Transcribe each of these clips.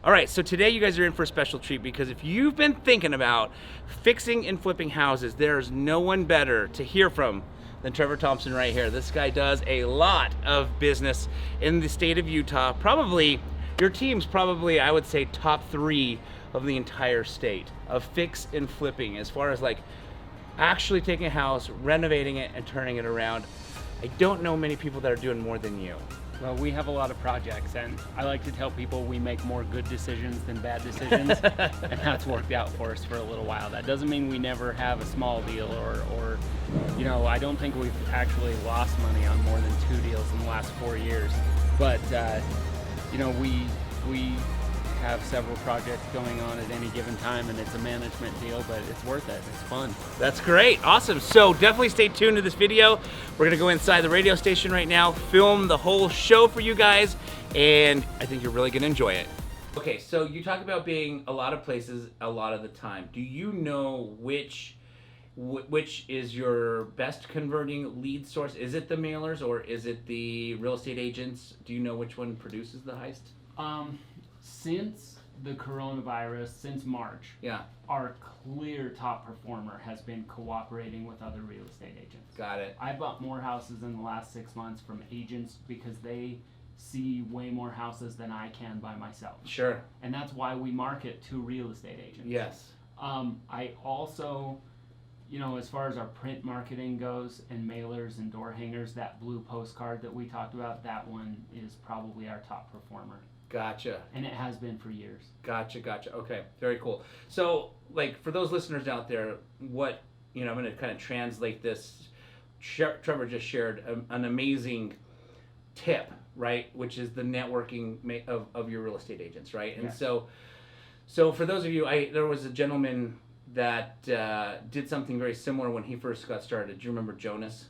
All right, so today you guys are in for a special treat because if you've been thinking about fixing and flipping houses, there's no one better to hear from than Trevor Thompson right here. This guy does a lot of business in the state of Utah. Probably, your team's probably, I would say, top 3 of the entire state of fix and flipping as far as like actually taking a house, renovating it, and turning it around. I don't know many people that are doing more than you. Well, we have a lot of projects, and I like to tell people we make more good decisions than bad decisions, and that's worked out for us for a little while. That doesn't mean we never have a small deal, or you know, I don't think we've actually lost money on more than 2 deals in the last 4 years. But you know, we have several projects going on at any given time, and it's a management deal, but it's worth it. It's fun. That's great. Awesome. So definitely stay tuned to this video. We're gonna go inside the radio station right now, film the whole show for you guys, and I think you're really gonna enjoy it. Okay, so you talk about being a lot of places a lot of the time. Do you know which is your best converting lead source? Is it the mailers or is it the real estate agents? Do you know which one produces the highest? Since the coronavirus, since March, Yeah. our clear top performer has been cooperating with other real estate agents. Got it. I bought more houses in the last 6 months from agents because they see way more houses than I can by myself. Sure. And that's why we market to real estate agents. Yes. I also, you know, as far as our print marketing goes and mailers and door hangers, that blue postcard that we talked about, that one is probably our top performer. Gotcha. And it has been for years. Gotcha. Okay, very cool. So, like, for those listeners out there, what, you know, I'm going to kind of translate this. Trevor just shared an amazing tip, right? Which is the networking of your real estate agents, right? And Yeah. so for those of you, there was a gentleman that did something very similar when he first got started. Do you remember Jonas?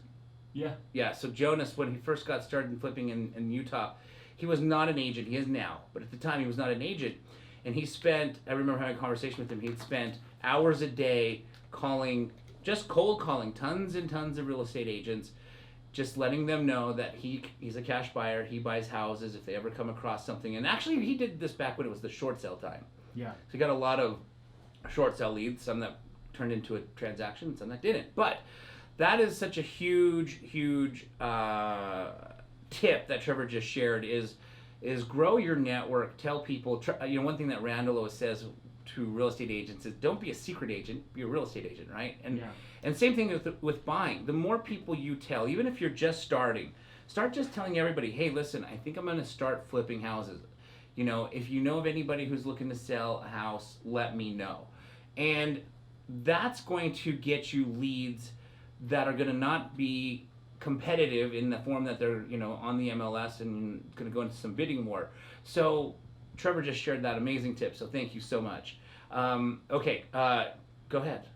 Yeah. Yeah, so Jonas, when he first got started in flipping in Utah, he was not an agent. He is now, but at the time he was not an agent. And he spent, I remember having a conversation with him, he'd spent hours a day calling, just cold calling tons and tons of real estate agents, just letting them know that he's a cash buyer, he buys houses if they ever come across something. And actually he did this back when it was the short sale time. Yeah. So he got a lot of short sale leads, some that turned into a transaction, some that didn't. But that is such a huge tip that Trevor just shared is grow your network. Tell people, you know, one thing that Randall always says to real estate agents is don't be a secret agent, be a real estate agent, right? And same thing with buying. The more people you tell, even if you're just starting, start just telling everybody, hey, listen, I think I'm going to start flipping houses. You know, if you know of anybody who's looking to sell a house, let me know. And that's going to get you leads that are going to not be competitive in the form that they're, you know, on the MLS and going to go into some bidding war. So Trevor just shared that amazing tip, so thank you so much. Okay, go ahead.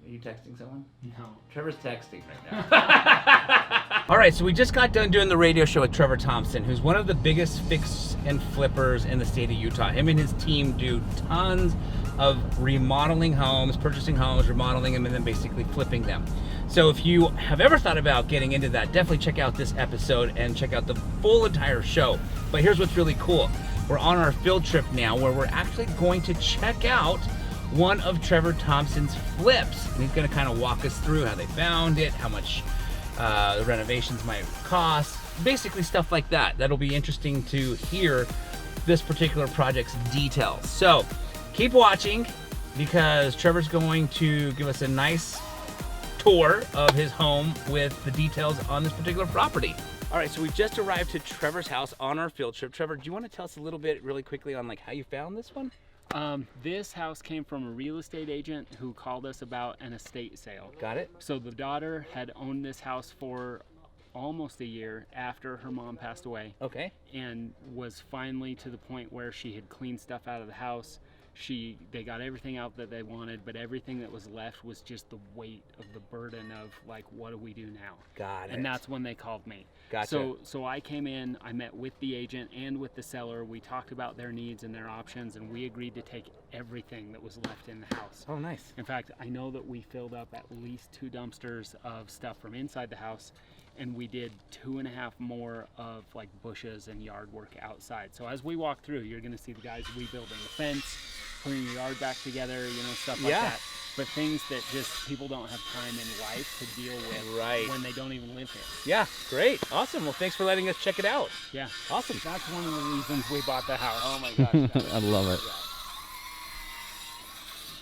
Are you texting someone? No. Trevor's texting right now. All right, so we just got done doing the radio show with Trevor Thompson, who's one of the biggest fix and flippers in the state of Utah. Him and his team do tons of remodeling homes, purchasing homes, remodeling them, and then basically flipping them. So if you have ever thought about getting into that, definitely check out this episode and check out the full entire show. But here's what's really cool. We're on our field trip now where we're actually going to check out one of Trevor Thompson's flips. And he's going to kind of walk us through how they found it, how much the renovations might cost, basically stuff like that. That'll be interesting to hear this particular project's details. So keep watching because Trevor's going to give us a nice tour of his home with the details on this particular property. All right, so we've just arrived to Trevor's house on our field trip. Trevor, do you want to tell us a little bit really quickly on like how you found this one? This house came from a real estate agent who called us about an estate sale. Got it. So the daughter had owned this house for almost a year after her mom passed away. Okay. And was finally to the point where she had cleaned stuff out of the house. They got everything out that they wanted, but everything that was left was just the weight of the burden of like, what do we do now? Got it. And that's when they called me. Gotcha. So I came in, I met with the agent and with the seller. We talked about their needs and their options, and we agreed to take everything that was left in the house. Oh, nice. In fact, I know that we filled up at least 2 dumpsters of stuff from inside the house, and we did 2.5 more of like bushes and yard work outside. So as we walk through, you're gonna see the guys rebuilding the fence, putting the yard back together, you know, stuff like that. But things that just people don't have time in life to deal with when they don't even live here. Yeah, great. Awesome. Well, thanks for letting us check it out. Yeah. Awesome. That's one of the reasons we bought the house. Oh my gosh. I love it.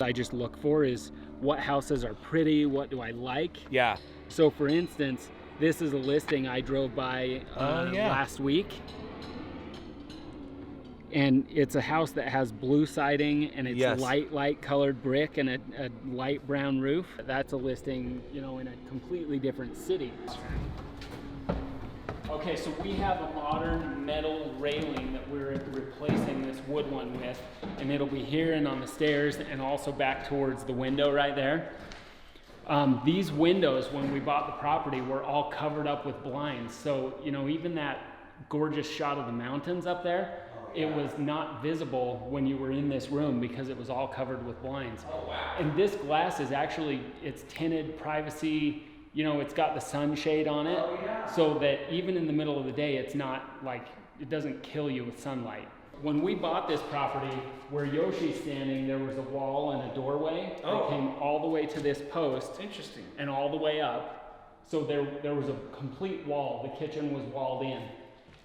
I just look for is what houses are pretty, what do I like? Yeah. So for instance, this is a listing I drove by last week. And it's a house that has blue siding and it's light colored brick and a light brown roof. That's a listing, you know, in a completely different city. Okay, so we have a modern metal railing that we're replacing this wood one with, and it'll be here and on the stairs and also back towards the window right there. These windows, when we bought the property, were all covered up with blinds. So, you know, even that gorgeous shot of the mountains up there, it was not visible when you were in this room because it was all covered with blinds. Oh, wow. And this glass is actually, it's tinted privacy, you know, it's got the sunshade on it, so that even in the middle of the day, it's not like, it doesn't kill you with sunlight. When we bought this property, where Yoshi's standing, there was a wall and a doorway that came all the way to this post. Interesting. And all the way up. So there was a complete wall. The kitchen was walled in.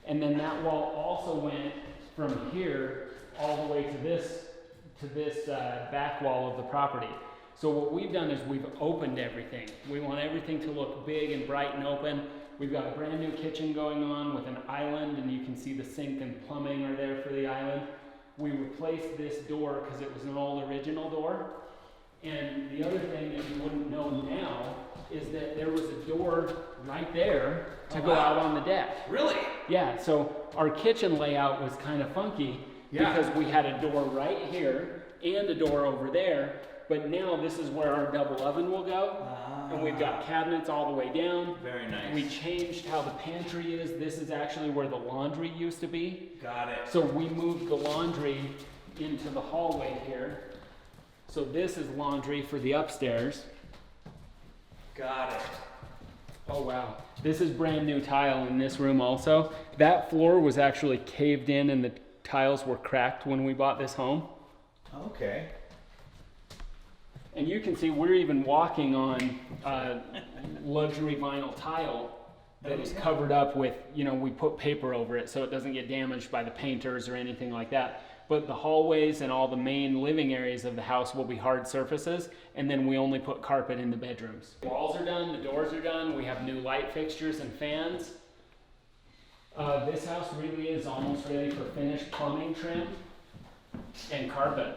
And then that wall also went from here all the way to this back wall of the property. So what we've done is we've opened everything. We want everything to look big and bright and open. We've got a brand new kitchen going on with an island, and you can see the sink and plumbing are there for the island. We replaced this door because it was an old original door. And the other thing that you wouldn't know now is that there was a door right there to go out on the deck. Really? Yeah, so our kitchen layout was kind of funky because we had a door right here and a door over there, but now this is where our double oven will go. And we've got cabinets all the way down. Very nice. We changed how the pantry is. This is actually where the laundry used to be. Got it. So we moved the laundry into the hallway here. So this is laundry for the upstairs. Got it. Oh wow. This is brand new tile in this room also. That floor was actually caved in and the tiles were cracked when we bought this home. Okay. And you can see we're even walking on luxury vinyl tile that is covered up with, you know, we put paper over it so it doesn't get damaged by the painters or anything like that. But the hallways and all the main living areas of the house will be hard surfaces, and then we only put carpet in the bedrooms. Walls are done, the doors are done, we have new light fixtures and fans. This house really is almost ready for finished plumbing trim and carpet.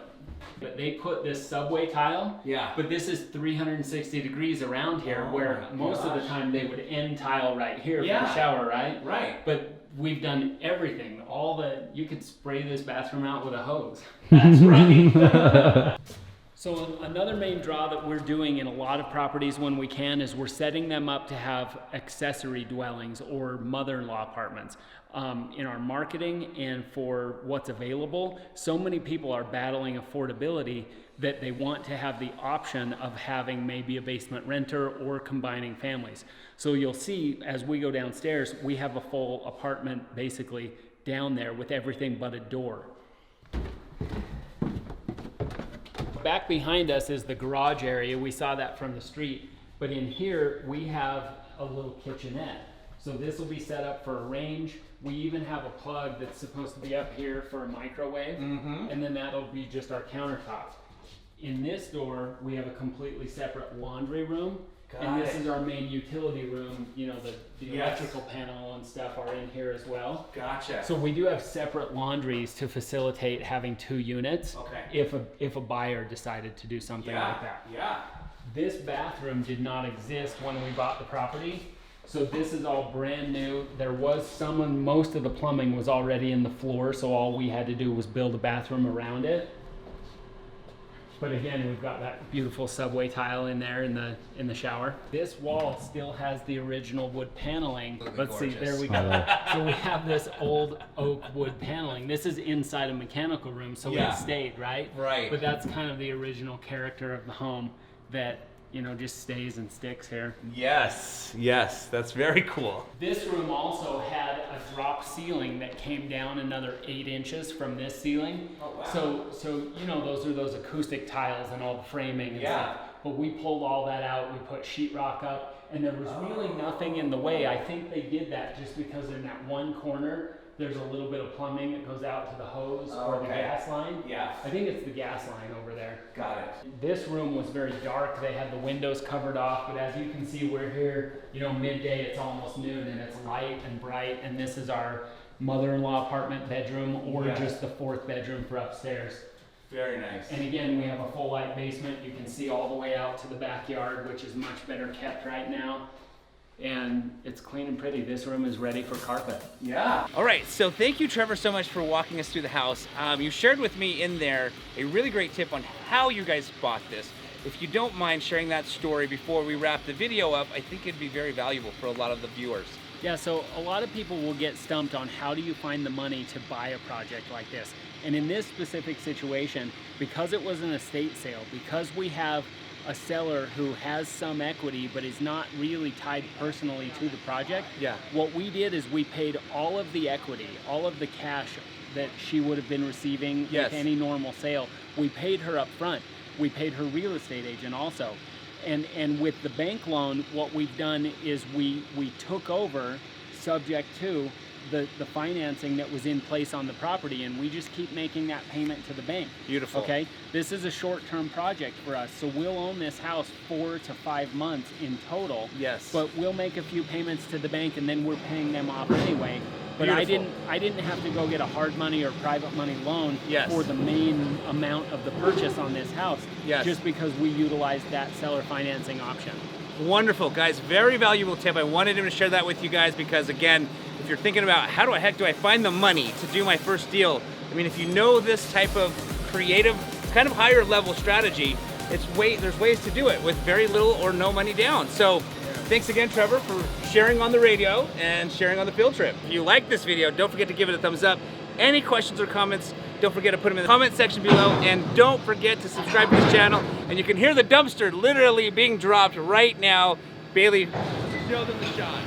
But they put this subway tile, but this is 360 degrees around here, where most of the time they would end tile right here for the shower, right? Right. But we've done everything. You could spray this bathroom out with a hose. That's right. So another main draw that we're doing in a lot of properties when we can is we're setting them up to have accessory dwellings or mother-in-law apartments. In our marketing and for what's available, so many people are battling affordability that they want to have the option of having maybe a basement renter or combining families. So you'll see as we go downstairs, we have a full apartment basically down there with everything but a door. Back behind us is the garage area. We saw that from the street, but in here we have a little kitchenette. So this will be set up for a range. We even have a plug that's supposed to be up here for a microwave, and then that'll be just our countertop. In this door, we have a completely separate laundry room, and this is our main utility room. You know, the electrical panel and stuff are in here as well. Gotcha. So we do have separate laundries to facilitate having 2 units. Okay. If a buyer decided to do something like that. Yeah. This bathroom did not exist when we bought the property. So this is all brand new. There was most of the plumbing was already in the floor, so all we had to do was build a bathroom around it. But again, we've got that beautiful subway tile in there in the shower. This wall still has the original wood paneling. Let's see, there we go. So we have this old oak wood paneling. This is inside a mechanical room, so it stayed, right? Right. But that's kind of the original character of the home that you know, just stays and sticks here. Yes, yes, that's very cool. This room also had a drop ceiling that came down another 8 inches from this ceiling. Oh, wow. So you know, those are those acoustic tiles and all the framing and stuff. But we pulled all that out, we put sheetrock up, and there was really nothing in the way. I think they did that just because in that one corner, there's a little bit of plumbing that goes out to the hose or the gas line. Yeah. I think it's the gas line over there. Got it. This room was very dark. They had the windows covered off, but as you can see, we're here, you know, midday, it's almost noon, and it's light and bright, and this is our mother-in-law apartment bedroom, or just the 4th bedroom for upstairs. Very nice. And again, we have a full light basement. You can see all the way out to the backyard, which is much better kept right now. And it's clean and pretty. This room is ready for carpet. Yeah. All right, so thank you, Trevor, so much for walking us through the house. You shared with me in there a really great tip on how you guys bought this. If you don't mind sharing that story before we wrap the video up, I think it'd be very valuable for a lot of the viewers. Yeah, so a lot of people will get stumped on how do you find the money to buy a project like this. And in this specific situation, because it was an estate sale, because we have a seller who has some equity but is not really tied personally to the project, what we did is we paid all of the equity, all of the cash that she would have been receiving with any normal sale. We paid her up front. We paid her real estate agent also. And with the bank loan, what we've done is we took over, subject to the financing that was in place on the property, and we just keep making that payment to the bank. Beautiful. Okay, this is a short-term project for us, so we'll own this house 4 to 5 months in total. Yes. But we'll make a few payments to the bank, and then we're paying them off anyway. But Beautiful. I didn't have to go get a hard money or private money loan for the main amount of the purchase on this house. Just because we utilized that seller financing option. Wonderful, guys. Very valuable tip. I wanted him to share that with you guys because, again, if you're thinking about how the heck do I find the money to do my first deal, I mean, if you know this type of creative, kind of higher level strategy, there's ways to do it with very little or no money down. So thanks again, Trevor, for sharing on the radio and sharing on the field trip. If you like this video, don't forget to give it a thumbs up. Any questions or comments, don't forget to put them in the comment section below, and don't forget to subscribe to this channel. And you can hear the dumpster literally being dropped right now. Bailey, show them the shot.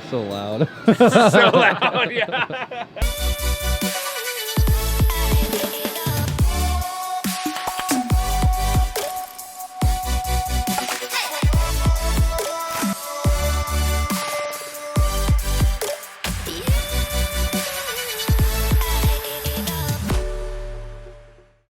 So loud. So loud, yeah.